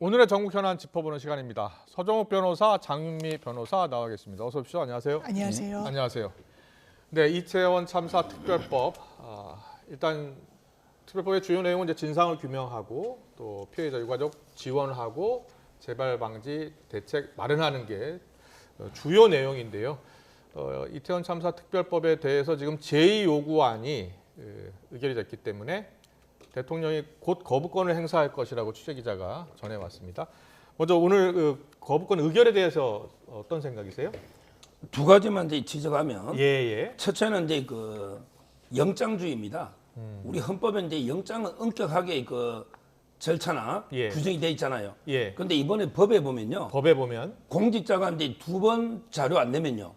오늘의 전국 현안 짚어보는 시간입니다. 서정욱 변호사, 장윤미 변호사 나와 계십니다. 어서 오십시오. 안녕하세요. 안녕하세요. 안녕하세요. 네, 이태원 참사 특별법. 일단 특별법의 주요 내용은 이제 진상을 규명하고 또 피해자 유가족 지원하고 재발 방지 대책 마련하는 게 주요 내용인데요. 이태원 참사 특별법에 대해서 지금 제2 요구안이 의결이 됐기 때문에 대통령이 곧 거부권을 행사할 것이라고 취재기자가 전해왔습니다. 먼저 오늘 거부권 의결에 대해서 어떤 생각이세요? 두 가지만 이제 지적하면, 첫째는 이제 영장주의입니다. 우리 헌법에 이제 영장은 엄격하게 절차나 규정이 돼 있잖아요. 그런데 이번에 법에 보면요, 공직자가 이제 2번 자료 안 내면요,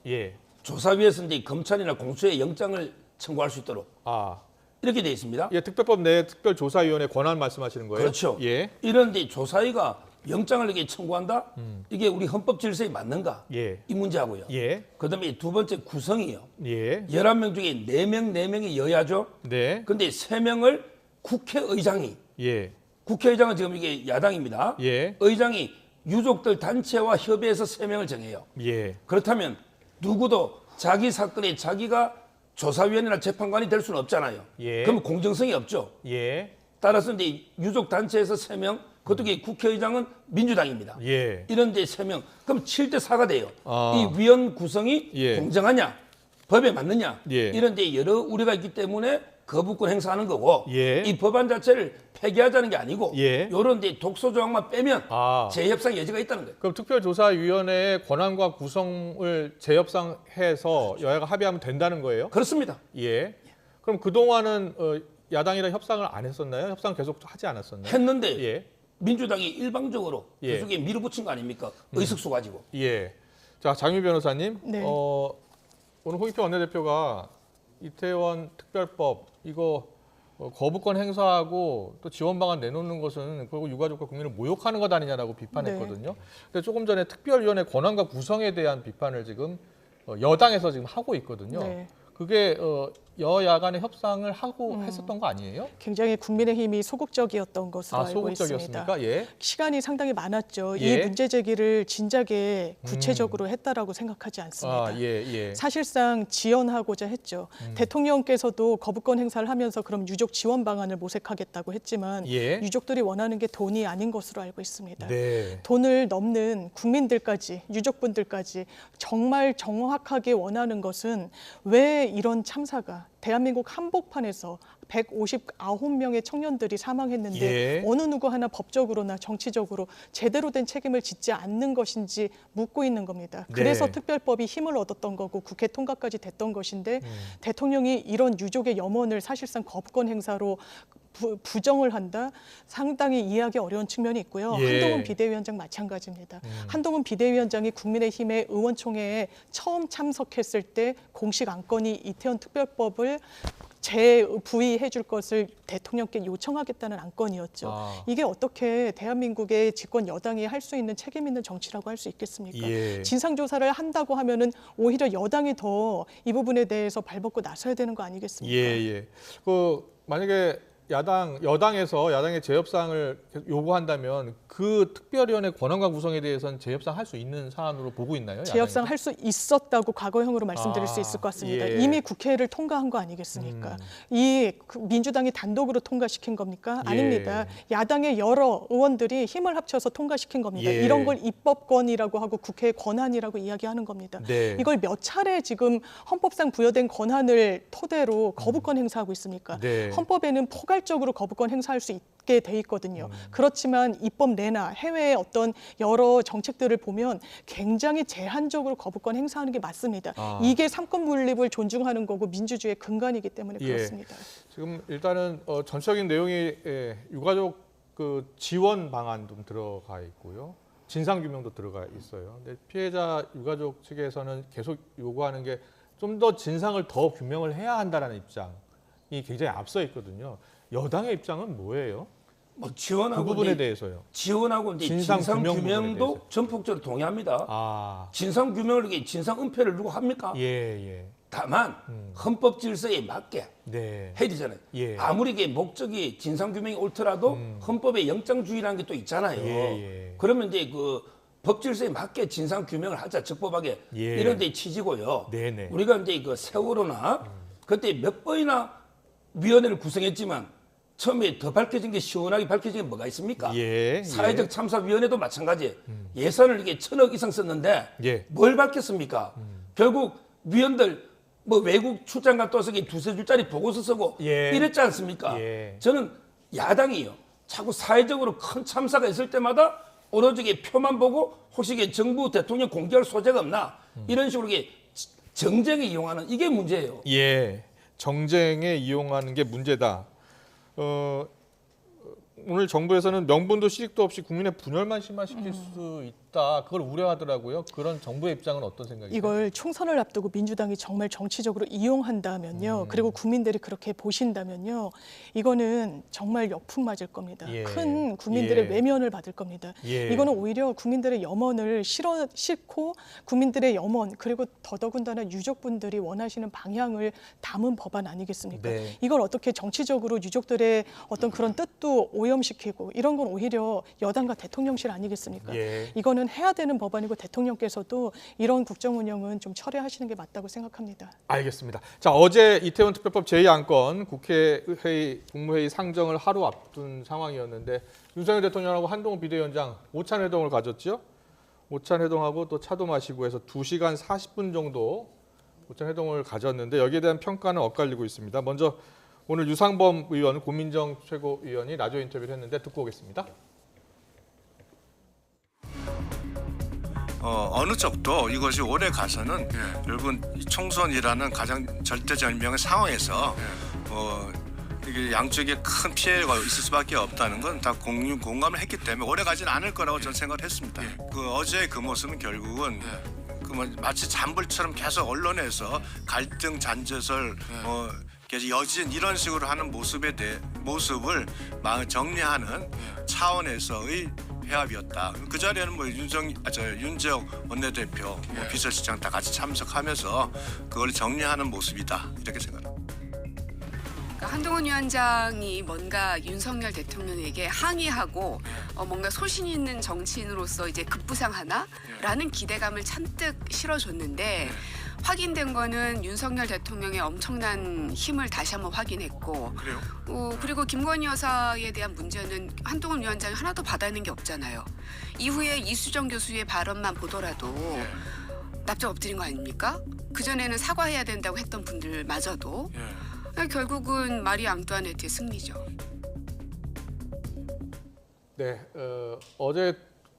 조사위에서 이제 검찰이나 공수처에 영장을 청구할 수 있도록. 이렇게 돼 있습니다. 특별법 내 특별조사위원회 권한 말씀하시는 거예요? 그렇죠. 이런데 조사위가 영장을 이렇게 청구한다? 이게 우리 헌법 질서에 맞는가? 이 문제하고요. 그다음에 두 번째 구성이요. 11명 중에 4명이 여야죠. 근데 3명을 국회의장이, 국회의장은 지금 이게 야당입니다. 의장이 유족들 단체와 협의해서 3명을 정해요. 그렇다면 누구도 자기 사건에 자기가 조사위원이나 재판관이 될 수는 없잖아요. 그럼 공정성이 없죠. 따라서 이제 유족 단체에서 3명, 그것도 국회의장은 민주당입니다. 이런 데 3명, 그럼 7대 4가 돼요. 이 위원 구성이 공정하냐, 법에 맞느냐, 이런 데 여러 우려가 있기 때문에 거부권 행사하는 거고, 이 법안 자체를 폐기하자는 게 아니고, 이런 데 독소 조항만 빼면 재협상 여지가 있다는 거예요. 그럼 특별조사위원회의 권한과 구성을 재협상해서 여야가 합의하면 된다는 거예요? 그렇습니다. 그럼 그동안은 야당이랑 협상을 안 했었나요? 협상 계속 하지 않았었나요? 했는데 민주당이 일방적으로 계속 밀어붙인 거 아닙니까? 의석수 가지고. 자, 장윤미 변호사님, 네. 오늘 홍익표 원내대표가 이태원 특별법 이거 거부권 행사하고 또 지원 방안 내놓는 것은 결국 유가족과 국민을 모욕하는 것 아니냐라고 비판했거든요. 근데 조금 전에 특별위원회 권한과 구성에 대한 비판을 지금 여당에서 지금 하고 있거든요. 그게 여야 간의 협상을 하고 했었던 거 아니에요? 굉장히 국민의힘이 소극적이었던 것으로 알고 있습니다. 시간이 상당히 많았죠. 이 문제 제기를 진작에 구체적으로 했다라고 생각하지 않습니다. 사실상 지연하고자 했죠. 대통령께서도 거부권 행사를 하면서 그럼 유족 지원 방안을 모색하겠다고 했지만 유족들이 원하는 게 돈이 아닌 것으로 알고 있습니다. 돈을 넘는 국민들까지, 유족분들까지 정말 정확하게 원하는 것은 왜 이런 참사가 대한민국 한복판에서 159명의 청년들이 사망했는데 어느 누구 하나 법적으로나 정치적으로 제대로 된 책임을 짓지 않는 것인지 묻고 있는 겁니다. 그래서 특별법이 힘을 얻었던 거고 국회 통과까지 됐던 것인데 대통령이 이런 유족의 염원을 사실상 거부권 행사로 부정을 한다? 상당히 이해하기 어려운 측면이 있고요. 한동훈 비대위원장 마찬가지입니다. 한동훈 비대위원장이 국민의힘의 의원총회에 처음 참석했을 때 공식 안건이 이태원 특별법을 재부의해 줄 것을 대통령께 요청하겠다는 안건이었죠. 이게 어떻게 대한민국의 집권 여당이 할 수 있는 책임 있는 정치라고 할 수 있겠습니까? 진상조사를 한다고 하면은 오히려 여당이 더 이 부분에 대해서 발벗고 나서야 되는 거 아니겠습니까? 만약에 여당에서 야당의 재협상을 요구한다면 그 특별위원회 권한과 구성에 대해서는 재협상할 수 있는 사안으로 보고 있나요? 재협상할 수 있었다고 과거형으로 말씀드릴 수 있을 것 같습니다. 이미 국회를 통과한 거 아니겠습니까? 이 민주당이 단독으로 통과시킨 겁니까? 아닙니다. 야당의 여러 의원들이 힘을 합쳐서 통과시킨 겁니다. 이런 걸 입법권이라고 하고 국회의 권한이라고 이야기하는 겁니다. 이걸 몇 차례 지금 헌법상 부여된 권한을 토대로 거부권 행사하고 있습니까? 헌법에는 포괄적으로 거부권 행사할 수 있게 돼 있거든요. 그렇지만 입법 내나 해외의 어떤 여러 정책들을 보면 굉장히 제한적으로 거부권 행사하는 게 맞습니다. 이게 삼권 분립을 존중하는 거고 민주주의의 근간이기 때문에 그렇습니다. 지금 일단은 전체적인 내용이 유가족 지원 방안 좀 들어가 있고요. 진상 규명도 들어가 있어요. 근데 피해자 유가족 측에서는 계속 요구하는 게 좀 더 진상을 더 규명을 해야 한다라는 입장이 굉장히 앞서 있거든요. 여당의 입장은 뭐예요? 지원하고 그 부분에 대해서요. 지원하고 이제 진상 규명도 전폭적으로 동의합니다. 진상 규명을 진상 은폐를 누구 합니까? 다만 헌법 질서에 맞게 네. 해야 되잖아요. 예. 아무리 이게 목적이 진상규명이 옳더라도 헌법에 영장주의라는 게 또 있잖아요. 예. 그러면 이제 그 법 질서에 맞게 진상규명을 하자 적법하게 예. 이런 데 취지고요. 네네. 우리가 이제 그 세월호나 그때 몇 번이나 위원회를 구성했지만 처음에 더 밝혀진 게 시원하게 밝혀진 게 뭐가 있습니까? 예. 사회적 참사위원회도 마찬가지. 예산을 이게 1,000억 이상 썼는데 예. 뭘 밝혔습니까? 결국 위원들 뭐 외국 출장 갔다 와서 두세 줄짜리 보고서 쓰고 예. 이랬지 않습니까? 예. 저는 야당이요. 자꾸 사회적으로 큰 참사가 있을 때마다 오로지 이게 표만 보고 혹시 이게 정부 대통령 공개할 소재가 없나 이런 식으로 이게 정쟁에 이용하는 이게 문제예요. 예. 정쟁에 이용하는 게 문제다. 오늘 정부에서는 명분도 실익도 없이 국민의 분열만 심화시킬 수 있다. 그걸 우려하더라고요. 그런 정부의 입장은 어떤 생각이세요? 이걸 총선을 앞두고 민주당이 정말 정치적으로 이용한다면요. 그리고 국민들이 그렇게 보신다면요. 이거는 정말 역풍 맞을 겁니다. 예. 큰 국민들의 예. 외면을 받을 겁니다. 예. 이거는 오히려 국민들의 염원을 싣고 국민들의 염원 그리고 더더군다나 유족분들이 원하시는 방향을 담은 법안 아니겠습니까? 네. 이걸 어떻게 정치적으로 유족들의 어떤 그런 뜻도 오염시키고 이런 건 오히려 여당과 대통령실 아니겠습니까? 예. 이거는 해야 되는 법안이고 대통령께서도 이런 국정 운영은 좀 철회하시는 게 맞다고 생각합니다. 알겠습니다. 자, 어제 이태원 특별법 제2안건 국회회의 국무회의 상정을 하루 앞둔 상황이었는데 윤석열 대통령하고 한동훈 비대위원장 오찬 회동을 가졌죠. 오찬 회동하고 또 차도 마시고 해서 2시간 40분 정도 오찬 회동을 가졌는데 여기에 대한 평가는 엇갈리고 있습니다. 먼저 오늘 유상범 의원, 고민정 최고위원이 라디오 인터뷰를 했는데 듣고 오겠습니다. 어느 쪽도 이것이 오래 가서는 여러분 총선이라는 가장 절대절명의 상황에서 이게 양쪽에 큰 피해가 있을 수밖에 없다는 건 다 공감을 했기 때문에 오래 가지는 않을 거라고 저는 생각을 했습니다. 그 어제의 그 모습은 결국은 마치 잔불처럼 계속 언론에서 갈등 잔재설 계속 여진 이런 식으로 하는 모습을 정리하는 차원에서의 회합이었다. 그 자리에는 윤재욱 원내대표, 비서실장 다 같이 참석하면서 그걸 정리하는 모습이다 이렇게 생각합니다. 그러니까 한동훈 위원장이 뭔가 윤석열 대통령에게 항의하고 뭔가 소신 있는 정치인으로서 이제 급부상하나라는 기대감을 잔뜩 실어줬는데. 확인된 거는 윤석열 대통령의 엄청난 힘을 다시 한번 확인했고 그래요? 그리고 김건희 여사에 대한 문제는 한동훈 위원장이 하나도 받아낸 게 없잖아요. 이후에 이수정 교수의 발언만 보더라도 납작 엎드린 거 아닙니까? 그전에는 사과해야 된다고 했던 분들마저도 결국은 마리 앙뚜아네트의 승리죠. 네, 어제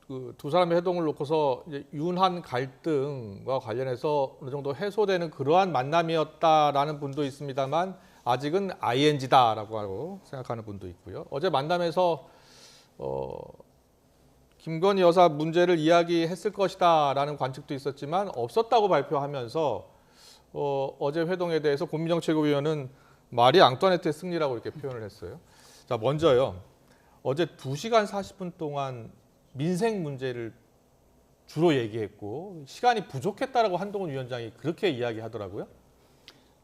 그 두 사람의 회동을 놓고서 이제 윤한 갈등과 관련해서 어느 정도 해소되는 그러한 만남이었다라는 분도 있습니다만 아직은 ING다라고 생각하는 분도 있고요. 어제 만남에서 김건희 여사 문제를 이야기했을 것이다라는 관측도 있었지만 없었다고 발표하면서 어제 회동에 대해서 고민정 최고위원은 마리 앙뚜아네트의 승리라고 이렇게 표현을 했어요. 자, 먼저요. 어제 2시간 40분 동안 민생 문제를 주로 얘기했고 시간이 부족했다라고 한동훈 위원장이 그렇게 이야기하더라고요.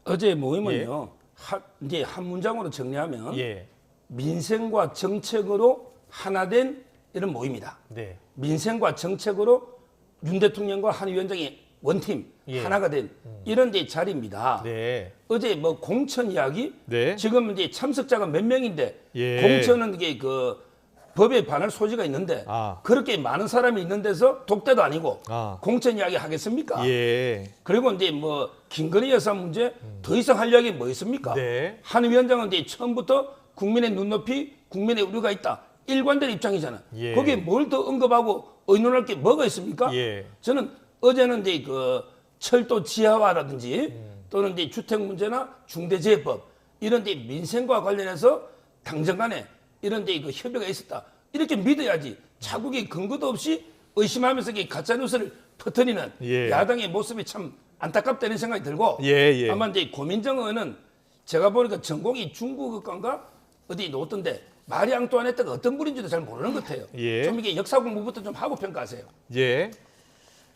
어제 모임은요. 이제 한 문장으로 정리하면 민생과 정책으로 하나된 이런 모임이다. 네. 민생과 정책으로 윤 대통령과 한 위원장이 원팀 하나가 된 이런 데 자리입니다. 네. 어제 뭐 공천 이야기 지금 이제 참석자가 몇 명인데 공천은 이게 그 법에 반할 소지가 있는데 그렇게 많은 사람이 있는 데서 독대도 아니고 공천 이야기 하겠습니까? 그리고 이제 뭐 김건희 여사 문제 더 이상 할 이야기 뭐 있습니까? 한 위원장은 이제 처음부터 국민의 눈높이, 국민의 우려가 있다. 일관된 입장이잖아. 거기에 뭘 더 언급하고 의논할 게 뭐가 있습니까? 저는 어제는 이제 그 철도 지하화라든지 또는 이제 주택 문제나 중대재해법 이런 데 민생과 관련해서 당정 간에 이런 데 그 협의가 있었다. 이렇게 믿어야지. 자국의 근거도 없이 의심하면서 가짜뉴스를 퍼뜨리는 야당의 모습이 참 안타깝다는 생각이 들고 아마 이제 고민정 의원은 제가 보니까 전공이 중국어과인가 어디 놓던데 마리 앙뚜아네트가 어떤 분인지도 잘 모르는 것 같아요. 좀 이게 역사 공부부터 좀 하고 평가하세요.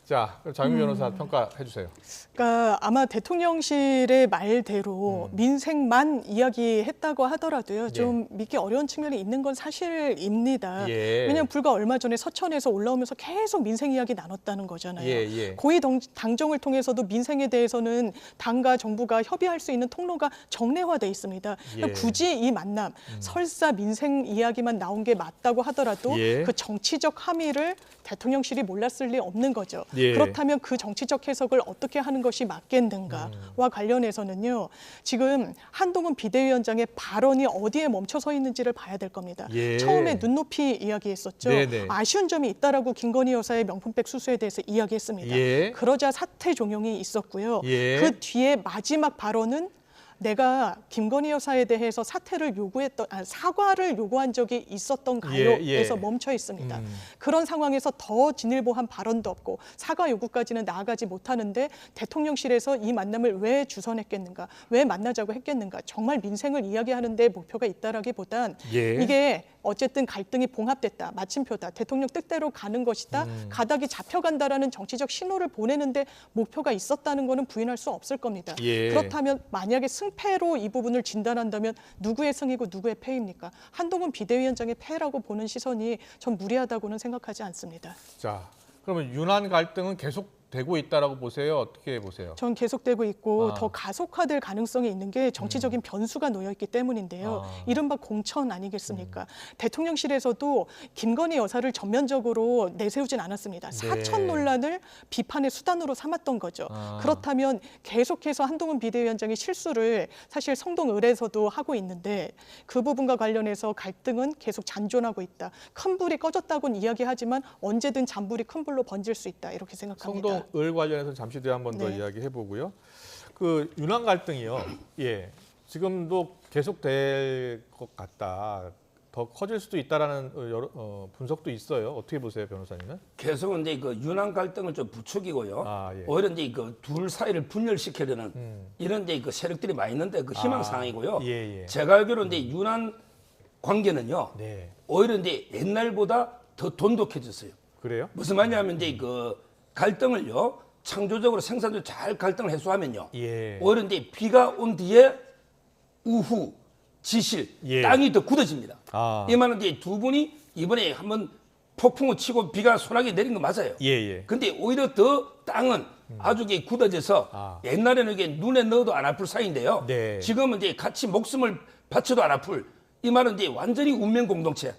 자, 그럼 장윤 변호사 평가해 주세요. 그러니까 아마 대통령실의 말대로 민생만 이야기했다고 하더라도요. 좀 믿기 어려운 측면이 있는 건 사실입니다. 왜냐하면 불과 얼마 전에 서천에서 올라오면서 계속 민생 이야기 나눴다는 거잖아요. 고위 당정을 통해서도 민생에 대해서는 당과 정부가 협의할 수 있는 통로가 정례화돼 있습니다. 그러니까 굳이 이 만남, 설사 민생 이야기만 나온 게 맞다고 하더라도 그 정치적 함의를 대통령실이 몰랐을 리 없는 거죠. 그렇다면 그 정치적 해석을 어떻게 하는 것이 맞겠는가와 관련해서는요. 지금 한동훈 비대위원장의 발언이 어디에 멈춰서 있는지를 봐야 될 겁니다. 처음에 눈높이 이야기했었죠. 아쉬운 점이 있다라고 김건희 여사의 명품백 수수에 대해서 이야기했습니다. 그러자 사퇴 종용이 있었고요. 그 뒤에 마지막 발언은 내가 김건희 여사에 대해서 사과를 요구한 적이 있었던가요?에서 멈춰 있습니다. 그런 상황에서 더 진일보한 발언도 없고 사과 요구까지는 나아가지 못하는데 대통령실에서 이 만남을 왜 주선했겠는가, 왜 만나자고 했겠는가, 정말 민생을 이야기하는 데 목표가 있다라기보단 이게 어쨌든 갈등이 봉합됐다, 마침표다, 대통령 뜻대로 가는 것이다, 가닥이 잡혀간다라는 정치적 신호를 보내는데 목표가 있었다는 것은 부인할 수 없을 겁니다. 그렇다면 만약에 승패로 이 부분을 진단한다면 누구의 승이고 누구의 패입니까? 한동훈 비대위원장의 패라고 보는 시선이 전 무리하다고는 생각하지 않습니다. 자, 그러면 윤한 갈등은 계속되고 있다라고 보세요? 어떻게 보세요? 전 계속되고 있고 더 가속화될 가능성이 있는 게 정치적인 변수가 놓여 있기 때문인데요. 이른바 공천 아니겠습니까? 대통령실에서도 김건희 여사를 전면적으로 내세우진 않았습니다. 사천 논란을 비판의 수단으로 삼았던 거죠. 그렇다면 계속해서 한동훈 비대위원장의 실수를 사실 성동을에서도 하고 있는데 그 부분과 관련해서 갈등은 계속 잔존하고 있다. 큰 불이 꺼졌다고는 이야기하지만 언제든 잔불이 큰 불로 번질 수 있다. 이렇게 생각합니다. 을 관련해서 잠시 뒤에 한번 더 이야기해 보고요. 그 윤한 갈등이요. 지금도 계속될 것 같다. 더 커질 수도 있다라는 분석도 있어요. 어떻게 보세요, 변호사님은? 계속 이제 그 윤한 갈등을 좀 부추기고요. 오히려 이제 그 둘 사이를 분열시키려는 이런 이제 그 세력들이 많이 있는데 그 희망 사항이고요. 제가 알기로 이제 윤한 관계는요. 오히려 이제 옛날보다 더 돈독해졌어요. 그래요? 무슨 말이냐면 이제 그 갈등을요 창조적으로 생산적으로 잘 갈등을 해소하면요 오히려 이제 비가 온 뒤에 우후 지실 땅이 더 굳어집니다. 이 말은 이제 두 분이 이번에 한번 폭풍을 치고 비가 소나기 내린 거 맞아요. 근데 오히려 더 땅은 아주 굳어져서 옛날에는 이게 눈에 넣어도 안 아플 사이인데요. 지금은 이제 같이 목숨을 바쳐도 안 아플, 이 말은 이제 완전히 운명 공동체,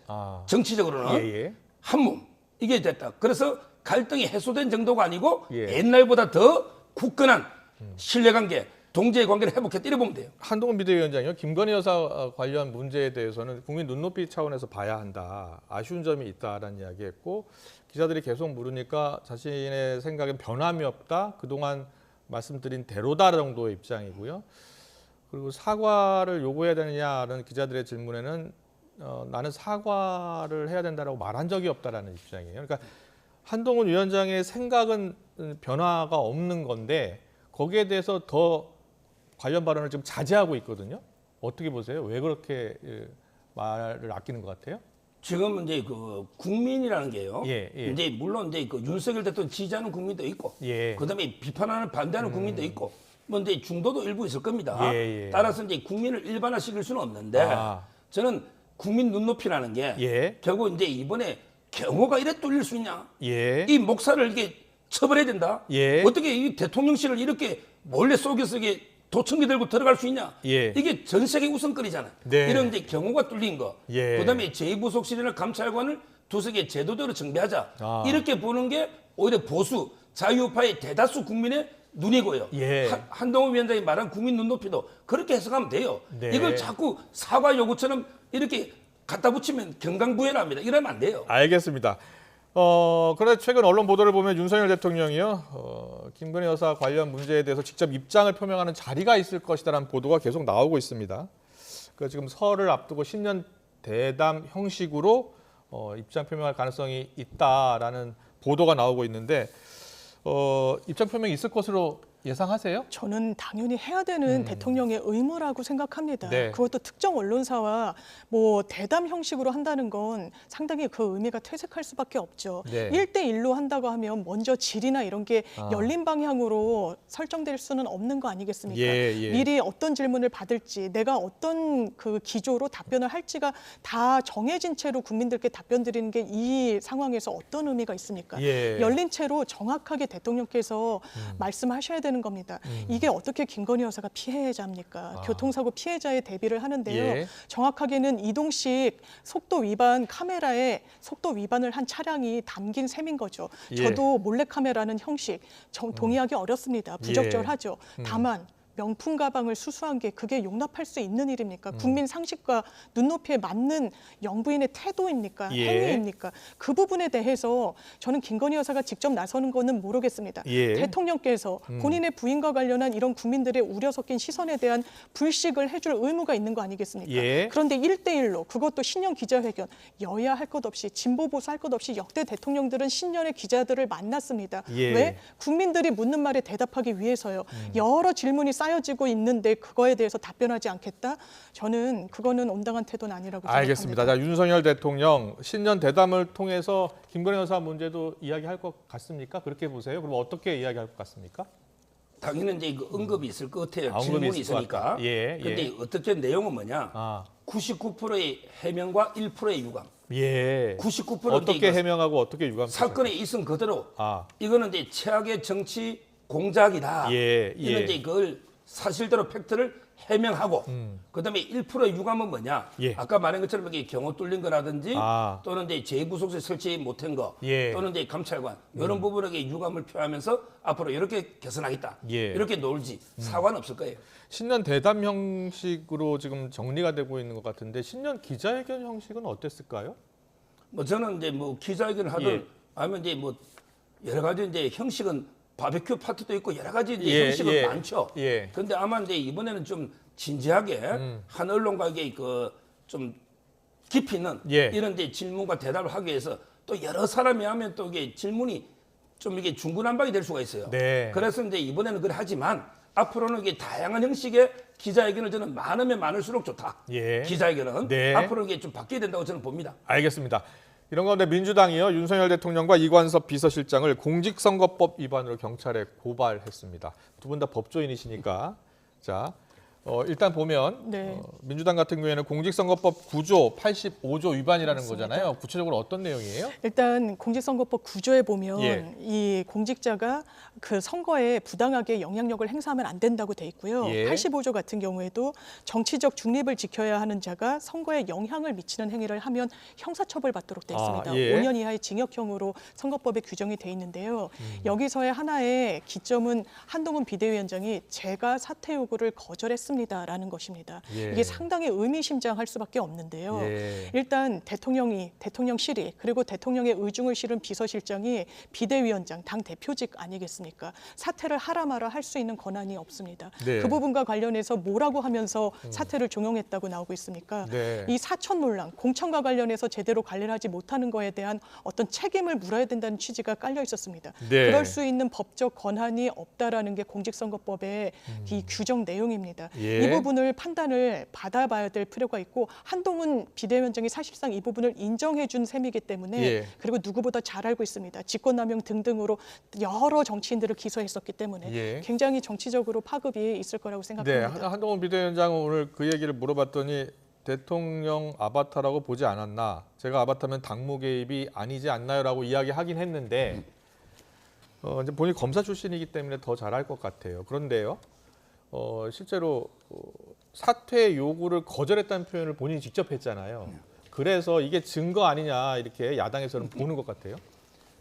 정치적으로는 한 몸 이게 됐다. 그래서 갈등이 해소된 정도가 아니고 옛날보다 더 굳건한 신뢰관계, 동지의 관계를 회복해 때려보면 돼요. 한동훈 비대위원장이요. 김건희 여사 관련 문제에 대해서는 국민 눈높이 차원에서 봐야 한다. 아쉬운 점이 있다라는 이야기했고 기자들이 계속 물으니까 자신의 생각엔 변함이 없다. 그동안 말씀드린 대로다 정도의 입장이고요. 그리고 사과를 요구해야 되느냐는 기자들의 질문에는 나는 사과를 해야 된다라고 말한 적이 없다라는 입장이에요. 그러니까 한동훈 위원장의 생각은 변화가 없는 건데 거기에 대해서 더 관련 발언을 지금 자제하고 있거든요. 어떻게 보세요? 왜 그렇게 말을 아끼는 것 같아요? 지금 이제 그 국민이라는 게요. 이제 물론 이제 그 윤석열 대통령 지지하는 국민도 있고, 그다음에 비판하는 반대하는 국민도 있고, 뭐 이제 중도도 일부 있을 겁니다. 따라서 이제 국민을 일반화시킬 수는 없는데 저는 국민 눈높이라는 게 결국 이제 이번에 경호가 이래 뚫릴 수 있냐? 이 목사를 이게 처벌해야 된다. 어떻게 이 대통령실을 이렇게 몰래 속여서 이게 도청기 들고 들어갈 수 있냐? 이게 전 세계 우선거리잖아. 이런 이제 경호가 뚫린 거. 그다음에 제2부속실이나 감찰관을 두세 개 제도대로 정비하자. 이렇게 보는 게 오히려 보수 자유파의 대다수 국민의 눈이고요. 한동훈 위원장이 말한 국민 눈높이도 그렇게 해석하면 돼요. 이걸 자꾸 사과 요구처럼 이렇게 갖다 붙이면 경강부회랍니다. 이러면 안 돼요. 알겠습니다. 그런데 최근 언론 보도를 보면 윤석열 대통령이요. 김건희 여사 관련 문제에 대해서 직접 입장을 표명하는 자리가 있을 것이다라는 보도가 계속 나오고 있습니다. 그래서 지금 설을 앞두고 신년 대담 형식으로 입장 표명할 가능성이 있다라는 보도가 나오고 있는데 입장 표명이 있을 것으로 예상하세요? 저는 당연히 해야 되는 대통령의 의무라고 생각합니다. 네. 그것도 특정 언론사와 뭐 대담 형식으로 한다는 건 상당히 그 의미가 퇴색할 수밖에 없죠. 네. 1대1로 한다고 하면 먼저 질이나 이런 게 열린 방향으로 설정될 수는 없는 거 아니겠습니까? 예. 미리 어떤 질문을 받을지, 내가 어떤 그 기조로 답변을 할지가 다 정해진 채로 국민들께 답변 드리는 게 이 상황에서 어떤 의미가 있습니까? 예. 열린 채로 정확하게 대통령께서 말씀하셔야 되는 겁니다. 이게 어떻게 김건희 여사가 피해자입니까? 교통사고 피해자의 대비를 하는데요. 예. 정확하게는 이동식 속도 위반 카메라에 속도 위반을 한 차량이 담긴 셈인 거죠. 예. 저도 몰래카메라는 형식 동의하기 어렵습니다. 부적절하죠. 다만 명품 가방을 수수한 게 그게 용납할 수 있는 일입니까? 국민 상식과 눈높이에 맞는 영부인의 태도입니까? 예. 행위입니까? 그 부분에 대해서 저는 김건희 여사가 직접 나서는 거는 모르겠습니다. 예. 대통령께서 본인의 부인과 관련한 이런 국민들의 우려 섞인 시선에 대한 불식을 해줄 의무가 있는 거 아니겠습니까? 예. 그런데 1대1로 그것도 신년 기자회견 여야 할 것 없이 진보 보수 할 것 없이 역대 대통령들은 신년에 기자들을 만났습니다. 예. 왜? 국민들이 묻는 말에 대답하기 위해서요. 여러 질문이 쌓여지고 있는데 그거에 대해서 답변하지 않겠다? 저는 그거는 온당한 태도는 아니라고 생각합니다. 알겠습니다. 자, 윤석열 대통령 신년 대담을 통해서 김건희 여사 문제도 이야기할 것 같습니까? 그렇게 보세요. 그럼 어떻게 이야기할 것 같습니까? 당연히 이제 그 언급이 있을 것 같아요. 언급이 질문이 있을 것 있으니까. 같다. 예. 근데 어떻게 내용은 뭐냐? 99%의 해명과 1%의 유감. 예. 99% 어떻게 해명하고 어떻게 유감? 사건의 있은 그대로. 아. 이거는 이제 최악의 정치 공작이다. 예. 이런 이제 그걸 사실대로 팩트를 해명하고 그다음에 1%의 유감은 뭐냐? 예. 아까 말한 것처럼 이게 경호 뚫린 거라든지 아. 또는 이제 제9속세 설치 못한 거 예. 또는 이제 감찰관 이런 부분에게 유감을 표하면서 앞으로 이렇게 개선하겠다. 예. 이렇게 놀지 사과는 없을 거예요. 신년 대담 형식으로 지금 정리가 되고 있는 것 같은데 신년 기자회견 형식은 어땠을까요? 뭐 저는 이제 뭐 기자회견을 하든 예. 아니면 이제 뭐 여러 가지 이제 형식은 바베큐 파티도 있고 여러 가지 이제 예, 형식은 예. 많죠. 예. 근데 아마 이제 이번에는 좀 진지하게 한 언론과의 그 좀 깊이 있는 예. 이런 이제 질문과 대답을 하기 위해서 또 여러 사람이 하면 또 이게 질문이 좀 이게 중구난방이 될 수가 있어요. 네. 그래서 이제 이번에는 그래 하지만 앞으로는 이게 다양한 형식의 기자회견을 저는 많으면 많을수록 좋다. 예. 기자회견은 네. 앞으로 이게 좀 바뀌어야 된다고 저는 봅니다. 알겠습니다. 이런 가운데 민주당이요 윤석열 대통령과 이관섭 비서실장을 공직선거법 위반으로 경찰에 고발했습니다. 두 분 다 법조인이시니까 자 일단 보면 네. 민주당 같은 경우에는 공직선거법 9조 85조 위반이라는 맞습니다. 거잖아요. 구체적으로 어떤 내용이에요? 일단 공직선거법 9조에 보면 예. 이 공직자가 그 선거에 부당하게 영향력을 행사하면 안 된다고 돼 있고요. 예. 85조 같은 경우에도 정치적 중립을 지켜야 하는 자가 선거에 영향을 미치는 행위를 하면 형사처벌 받도록 돼 있습니다. 예. 5년 이하의 징역형으로 선거법에 규정이 돼 있는데요. 여기서의 하나의 기점은 한동훈 비대위원장이 제가 사퇴 요구를 거절했습니다라는 것입니다. 예. 이게 상당히 의미심장할 수밖에 없는데요. 예. 일단 대통령실이 그리고 대통령의 의중을 실은 비서실장이 비대위원장, 당 대표직 아니겠습니까? 사퇴를 하라 마라 할 수 있는 권한이 없습니다. 네. 그 부분과 관련해서 뭐라고 하면서 사퇴를 종용했다고 나오고 있습니까? 네. 이 사천 논란, 공천과 관련해서 제대로 관련하지 못하는 거에 대한 어떤 책임을 물어야 된다는 취지가 깔려 있었습니다. 네. 그럴 수 있는 법적 권한이 없다라는 게 공직선거법의 이 규정 내용입니다. 예. 이 부분을 판단을 받아봐야 될 필요가 있고 한동훈 비대위원장이 사실상 이 부분을 인정해 준 셈이기 때문에 예. 그리고 누구보다 잘 알고 있습니다. 직권남용 등등으로 여러 정치인들을 기소했었기 때문에 예. 굉장히 정치적으로 파급이 있을 거라고 네, 생각합니다. 한동훈 비대위원장은 오늘 그 얘기를 물어봤더니 대통령 아바타라고 보지 않았나? 제가 아바타면 당무 개입이 아니지 않나요라고 이야기하긴 했는데 이제 본인이 검사 출신이기 때문에 더 잘할 것 같아요. 그런데요, 실제로 사퇴 요구를 거절했다는 표현을 본인이 직접 했잖아요. 그래서 이게 증거 아니냐 이렇게 야당에서는 보는 것 같아요.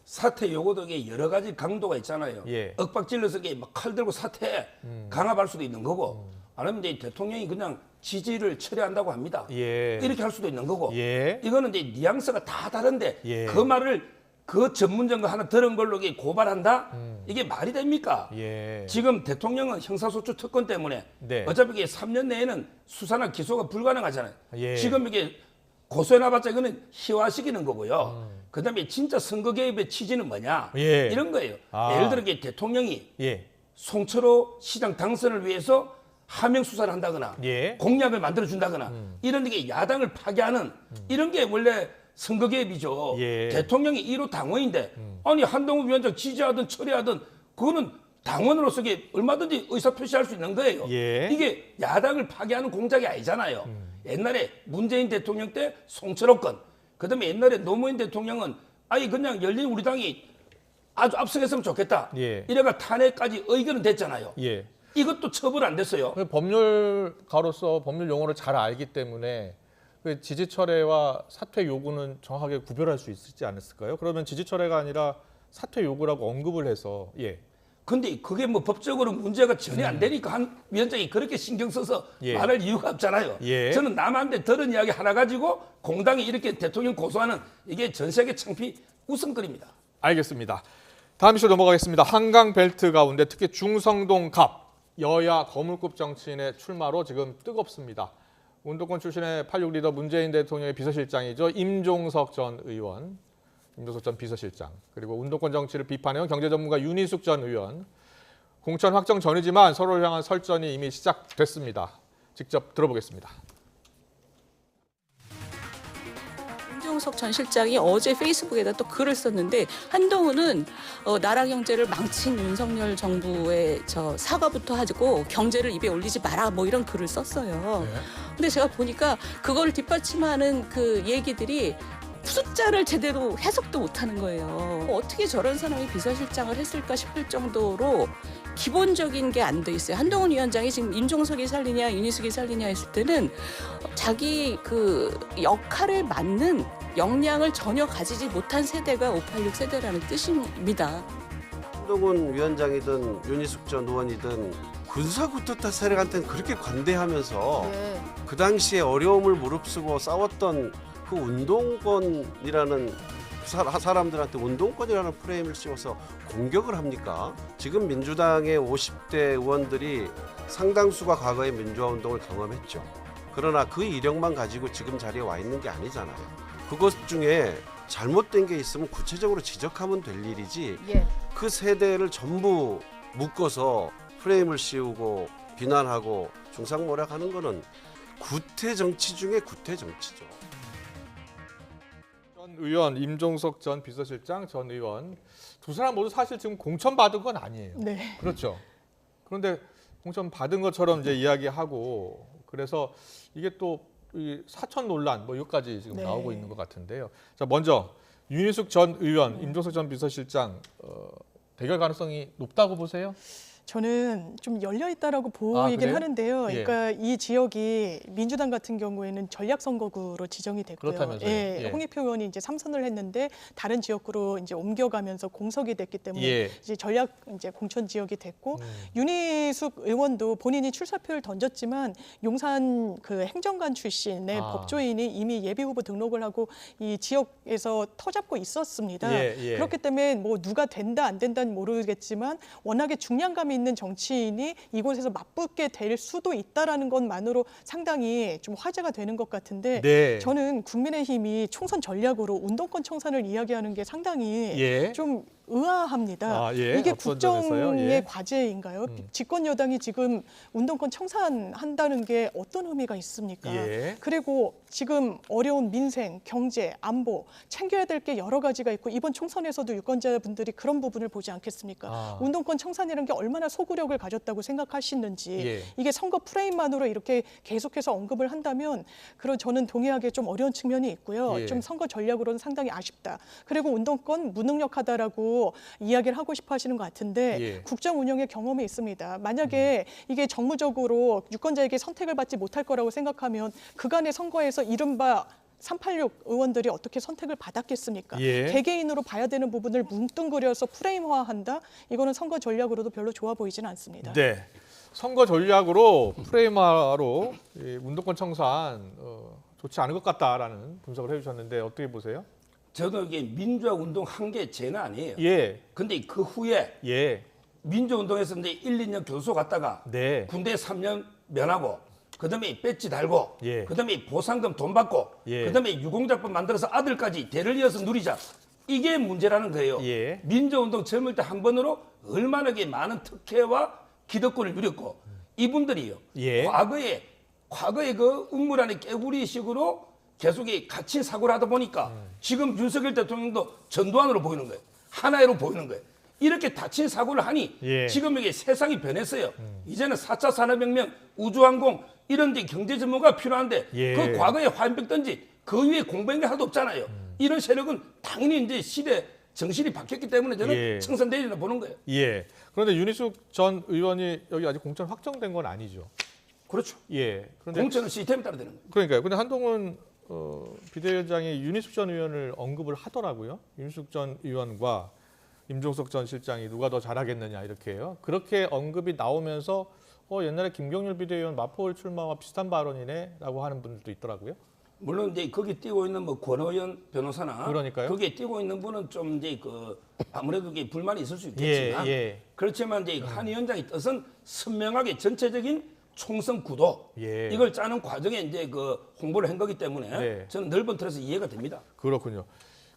사퇴 요구도 이게 여러 가지 강도가 있잖아요. 예. 억박질러서 막 칼 들고 사퇴 강압할 수도 있는 거고 아니면 이제 대통령이 그냥 지지를 철회한다고 합니다. 예. 이렇게 할 수도 있는 거고 예. 이거는 이제 뉘앙스가 다 다른데 예. 그 말을 그 전문점거 하나 들은 걸로 이게 고발한다? 이게 말이 됩니까? 예. 지금 대통령은 형사소추 특권 때문에 네. 어차피 이게 3년 내에는 수사나 기소가 불가능하잖아요. 예. 지금 이게 고소해놔봤자 이거는 희화시키는 거고요. 그다음에 진짜 선거 개입의 취지는 뭐냐? 예. 이런 거예요. 아. 예를 들어 이게 대통령이 예. 송철호 시장 당선을 위해서 하명 수사를 한다거나 예. 공약을 만들어 준다거나 이런 게 야당을 파괴하는 이런 게 원래 선거 개입이죠. 예. 대통령이 1호 당원인데 아니 한동훈 위원장 지지하든 철회하든 그거는 당원으로서 이게 얼마든지 의사 표시할 수 있는 거예요. 예. 이게 야당을 파괴하는 공작이 아니잖아요. 옛날에 문재인 대통령 때 송철호 건, 그다음에 옛날에 노무현 대통령은 아예 그냥 열린 우리당이 아주 압승했으면 좋겠다. 예. 이래가 탄핵까지 의결은 됐잖아요. 예. 이것도 처벌 안 됐어요. 법률가로서 법률 용어를 잘 알기 때문에 그 지지 철회와 사퇴 요구는 정확하게 구별할 수 있지 않았을까요? 그러면 지지 철회가 아니라 사퇴 요구라고 언급을 해서 예. 근데 그게 뭐 법적으로 문제가 전혀 안 되니까 한 위원장이 그렇게 신경 써서 예. 말할 이유가 없잖아요. 예. 저는 남한테 들은 이야기 하나 가지고 공당이 이렇게 대통령 고소하는 이게 전 세계 창피 웃음거리입니다. 알겠습니다. 다음 이슈 넘어가겠습니다. 한강 벨트 가운데 특히 중성동 갑 여야 거물급 정치인의 출마로 지금 뜨겁습니다. 운동권 출신의 86 리더 문재인 대통령의 비서실장이죠. 임종석 전 의원, 임종석 전 비서실장, 그리고 운동권 정치를 비판해온 경제 전문가 윤희숙 전 의원. 공천 확정 전이지만 서로를 향한 설전이 이미 시작됐습니다. 직접 들어보겠습니다. 임종석 전 실장이 어제 페이스북에다 또 글을 썼는데 한동훈은 나라 경제를 망친 윤석열 정부의 사과부터 하고 경제를 입에 올리지 마라 뭐 이런 글을 썼어요. 네. 근데 제가 보니까 그걸 뒷받침하는 그 얘기들이 숫자를 제대로 해석도 못하는 거예요. 어떻게 저런 사람이 비서실장을 했을까 싶을 정도로 기본적인 게 안 돼 있어요. 한동훈 위원장이 지금 임종석이 살리냐 윤희숙이 살리냐 했을 때는 자기 그 역할에 맞는 역량을 전혀 가지지 못한 세대가 586 세대라는 뜻입니다. 한동훈 위원장이든 윤희숙 전 의원이든 군사구태타 세력한테는 그렇게 관대하면서 그 당시에 어려움을 무릅쓰고 싸웠던 그 운동권이라는 사람들한테 운동권이라는 프레임을 씌워서 공격을 합니까? 지금 민주당의 50대 의원들이 상당수가 과거의 민주화운동을 경험했죠. 그러나 그 이력만 가지고 지금 자리에 와 있는 게 아니잖아요. 그것 중에 잘못된 게 있으면 구체적으로 지적하면 될 일이지 그 세대를 전부 묶어서 프레임을 씌우고 비난하고 중상모략하는 거는 구태 정치 중에 구태 정치죠. 전 의원, 임종석 전 비서실장, 전 의원 두 사람 모두 사실 지금 공천 받은 건 아니에요. 네. 그렇죠. 그런데 공천 받은 것처럼 이제 이야기하고 그래서 이게 또 이 사천 논란 뭐 여기까지 지금 네. 나오고 있는 것 같은데요. 자, 먼저 윤희숙 전 의원, 임종석 전 비서실장 대결 가능성이 높다고 보세요? 저는 좀 열려 있다라고 보이긴 그래요? 하는데요. 예. 그러니까 이 지역이 민주당 같은 경우에는 전략 선거구로 지정이 됐고요. 그렇다면서요. 예, 예. 홍익표 의원이 이제 3선을 했는데 다른 지역구로 이제 옮겨가면서 공석이 됐기 때문에 이제 전략 이제 공천 지역이 됐고 윤희숙 의원도 본인이 출사표를 던졌지만 용산 그 행정관 출신의 법조인이 이미 예비 후보 등록을 하고 이 지역에서 터잡고 있었습니다. 그렇기 때문에 뭐 누가 된다 안 된다는 모르겠지만 워낙에 중량감이 있는 정치인이 이곳에서 맞붙게 될 수도 있다라는 것만으로 상당히 좀 화제가 되는 것 같은데 네. 저는 국민의힘이 총선 전략으로 운동권 청산을 이야기하는 게 상당히 좀 의아합니다. 이게 국정의 과제인가요? 집권 여당이 지금 운동권 청산한다는 게 어떤 의미가 있습니까? 그리고 지금 어려운 민생, 경제, 안보 챙겨야 될 게 여러 가지가 있고 이번 총선에서도 유권자분들이 그런 부분을 보지 않겠습니까? 운동권 청산이라는 게 얼마나 소구력을 가졌다고 생각하시는지 이게 선거 프레임만으로 이렇게 계속해서 언급을 한다면 그런 저는 동의하기 좀 어려운 측면이 있고요. 좀 선거 전략으로는 상당히 아쉽다. 그리고 운동권 무능력하다라고 이야기를 하고 싶어 하시는 것 같은데 국정 운영의 경험이 있습니다. 만약에 이게 정무적으로 유권자에게 선택을 받지 못할 거라고 생각하면 그간의 선거에서 이른바 386 의원들이 어떻게 선택을 받았겠습니까? 개개인으로 봐야 되는 부분을 뭉뚱그려서 프레임화한다? 이거는 선거 전략으로도 별로 좋아 보이지는 않습니다. 네. 선거 전략으로 프레임화로 운동권 청산 좋지 않은 것 같다라는 분석을 해주셨는데 어떻게 보세요? 저도 이게 민주화 운동 한 게 죄는 아니에요. 근데 그 후에 민주화 운동에서 이제 1, 2년 교수 갔다가 군대 3년 면하고 그다음에 배지 달고 그다음에 보상금 돈 받고 그다음에 유공자법 만들어서 아들까지 대를 이어서 누리자. 이게 문제라는 거예요. 예. 민주운동 젊을 때 한 번으로 얼마나 많은 특혜와 기득권을 누렸고 이분들이요. 예. 과거에 그 음모란의 깨구리식으로 계속 갇힌 사고를 하다 보니까 지금 윤석열 대통령도 전두환으로 보이는 거예요. 하나로 보이는 거예요. 이렇게 닫힌 사고를 하니 예. 지금 이게 세상이 변했어요. 이제는 4차 산업혁명, 우주항공 이런 데 경제 전문가가 필요한데 예. 그 과거에 화염병 그 위에 공부한 게 하나도 없잖아요. 이런 세력은 당연히 이제 시대 정신이 바뀌었기 때문에 저는 예. 청산되리라 보는 거예요. 예. 그런데 윤희숙 전 의원이 여기 아직 공천 확정된 건 아니죠. 그렇죠. 예. 그런데 공천은 시스템에 따라 되는 거예요. 그러니까요. 근데 한동훈 비대위원장이 윤희숙 전 의원을 언급을 하더라고요. 윤희숙 전 의원과 임종석 전 실장이 누가 더 잘하겠느냐 이렇게요. 그렇게 언급이 나오면서 옛날에 김경률 비대위원 마포울 출마와 비슷한 발언이네라고 하는 분들도 있더라고요. 물론 이제 거기 뛰고 있는 뭐 권호연 변호사나 그러니까요. 거기에 뛰고 있는 분은 좀 이제 아무래도 그게 불만이 있을 수 있겠지만 예. 그렇지만 이제 한 위원장의 뜻은 선명하게 전체적인 총선 구도 예. 이걸 짜는 과정에 이제 홍보를 한 거기 때문에 네. 저는 넓은 틀에서 이해가 됩니다. 그렇군요.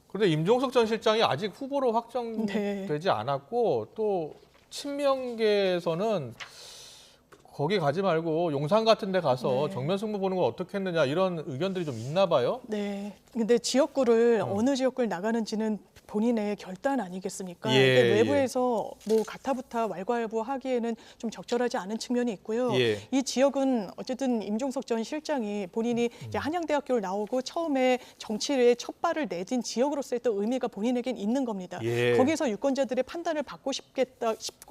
그런데 임종석 전 실장이 아직 후보로 확정되지 않았고 또 친명계에서는 거기 가지 말고 용산 같은 데 가서 정면 승부 보는 걸 어떻게 했느냐 이런 의견들이 좀 있나 봐요. 네. 근데 지역구를 어느 지역구를 나가는지는 본인의 결단 아니겠습니까? 예, 그러니까 외부에서 뭐 가타부타 왈가왈부하기에는 좀 적절하지 않은 측면이 있고요. 예. 이 지역은 어쨌든 임종석 전 실장이 본인이 이제 한양대학교를 나오고 처음에 정치에 첫 발을 내딘 지역으로서의 또 의미가 본인에겐 있는 겁니다. 예. 거기서 유권자들의 판단을 받고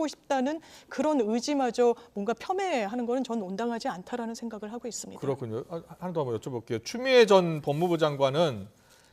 싶다는 그런 의지마저 뭔가 폄훼하는 거는 전 온당하지 않다라는 생각을 하고 있습니다. 그렇군요. 하나 더 한번 여쭤볼게요. 추미애 전 법무부 장관은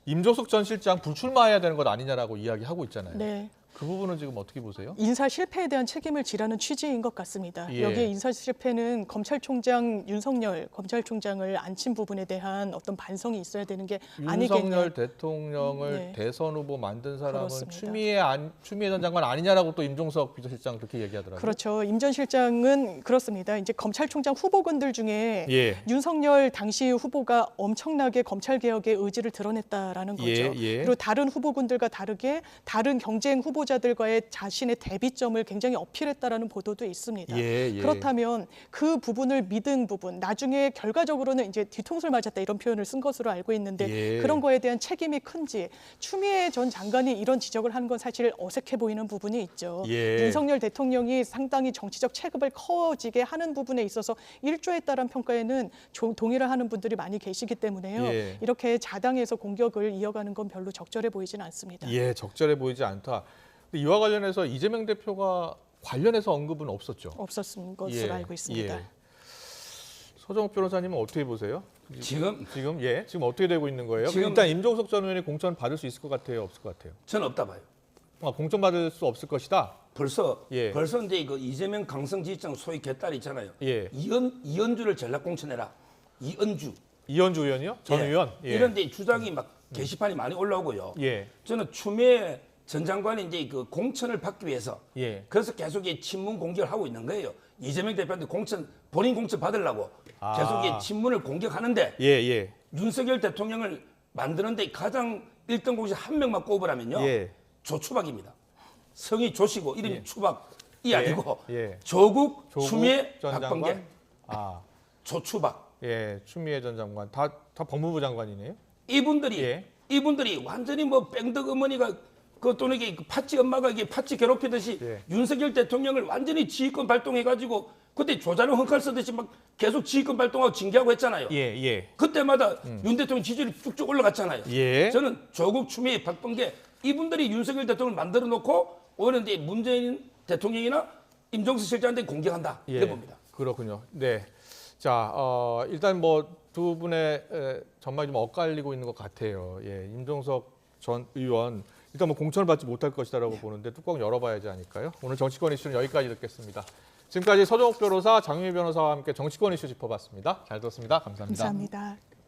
임종석 전 실장 불출마해야 되는 것 아니냐라고 이야기하고 있잖아요. 네. 그 부분은 지금 어떻게 보세요? 인사 실패에 대한 책임을 지라는 취지인 것 같습니다. 예. 여기에 인사 실패는 검찰총장 윤석열 검찰총장을 앉힌 부분에 대한 어떤 반성이 있어야 되는 게 아니겠냐. 윤석열 대통령을 네. 대선 후보 만든 사람은 그렇습니다. 추미애 전 장관 아니냐라고 또 임종석 비서실장 그렇게 얘기하더라고요. 그렇죠. 임 전 실장은 그렇습니다. 이제 검찰총장 후보군들 중에 예. 윤석열 당시 후보가 엄청나게 검찰 개혁의 의지를 드러냈다라는 거죠. 예. 그리고 다른 후보군들과 다르게 다른 경쟁 후보자들과의 자신의 대비점을 굉장히 어필했다라는 보도도 있습니다. 예. 그렇다면 그 부분을 믿은 부분, 나중에 결과적으로는 이제 뒤통수를 맞았다 이런 표현을 쓴 것으로 알고 있는데 예. 그런 거에 대한 책임이 큰지 추미애 전 장관이 이런 지적을 하는 건 사실 어색해 보이는 부분이 있죠. 예. 윤석열 대통령이 상당히 정치적 체급을 커지게 하는 부분에 있어서 일조했다는 평가에는 동의를 하는 분들이 많이 계시기 때문에요. 예. 이렇게 자당해서 공격을 이어가는 건 별로 적절해 보이지는 않습니다. 예, 적절해 보이지 않다. 근데 이와 관련해서 이재명 대표가 관련해서 언급은 없었죠. 없었은 것으로 알고 있습니다. 서정욱 변호사님은 어떻게 보세요? 지금 지금 어떻게 되고 있는 거예요? 지금- 일단 임종석 전 의원이 공천 받을 수 있을 것 같아요, 없을 것 같아요? 저는 없다 봐요. 공천 받을 수 없을 것이다. 벌써 예. 이제 이재명 강성지지층 소위 개딸 있잖아요. 예. 이현주를 전략 공천해라. 이현주. 이현주 의원이요? 전 예. 의원? 예. 이런 데 주장이 막 게시판이 많이 올라오고요. 예. 저는 추미애 전 장관이 이제 공천을 받기 위해서 예. 그래서 계속 친문 공격을 하고 있는 거예요. 이재명 대표한테 본인 공천 받으려고 계속 친문을 공격하는데 예. 윤석열 대통령을 만드는데 가장 1등 공신 한 명만 꼽으라면요. 예. 조추박입니다. 성이 조시고 이름이 추박이 아니고 예. 조국, 조국 추미애, 전 박범계, 장관? 조추박. 예, 추미애 전 장관. 다 법무부 장관이네요. 이분들이 완전히 뭐 뺑덕 어머니가 또는 이게 팥쥐 엄마가 이게 팥쥐 괴롭히듯이 예. 윤석열 대통령을 완전히 지휘권 발동해가지고 그때 조자룡 헝칼 쓰듯이 막 계속 지휘권 발동하고 징계하고 했잖아요. 예. 그때마다 윤 대통령 지지율이 쭉쭉 올라갔잖아요. 예. 저는 조국, 추미애, 박범계 이분들이 윤석열 대통령을 만들어 놓고 오히려 이제 문재인 대통령이나 임종석 실장한테 공격한다 이래 봅니다. 그렇군요. 네. 자, 일단 뭐 두 분의 전망이 좀 엇갈리고 있는 것 같아요. 예, 임종석 전 의원 일단 뭐 공천을 받지 못할 것이다라고 보는데 뚜껑 열어봐야지 하니까요. 오늘 정치권 이슈는 여기까지 듣겠습니다. 지금까지 서정욱 변호사, 장유미 변호사와 함께 정치권 이슈 짚어봤습니다. 잘 들었습니다. 감사합니다. 감사합니다.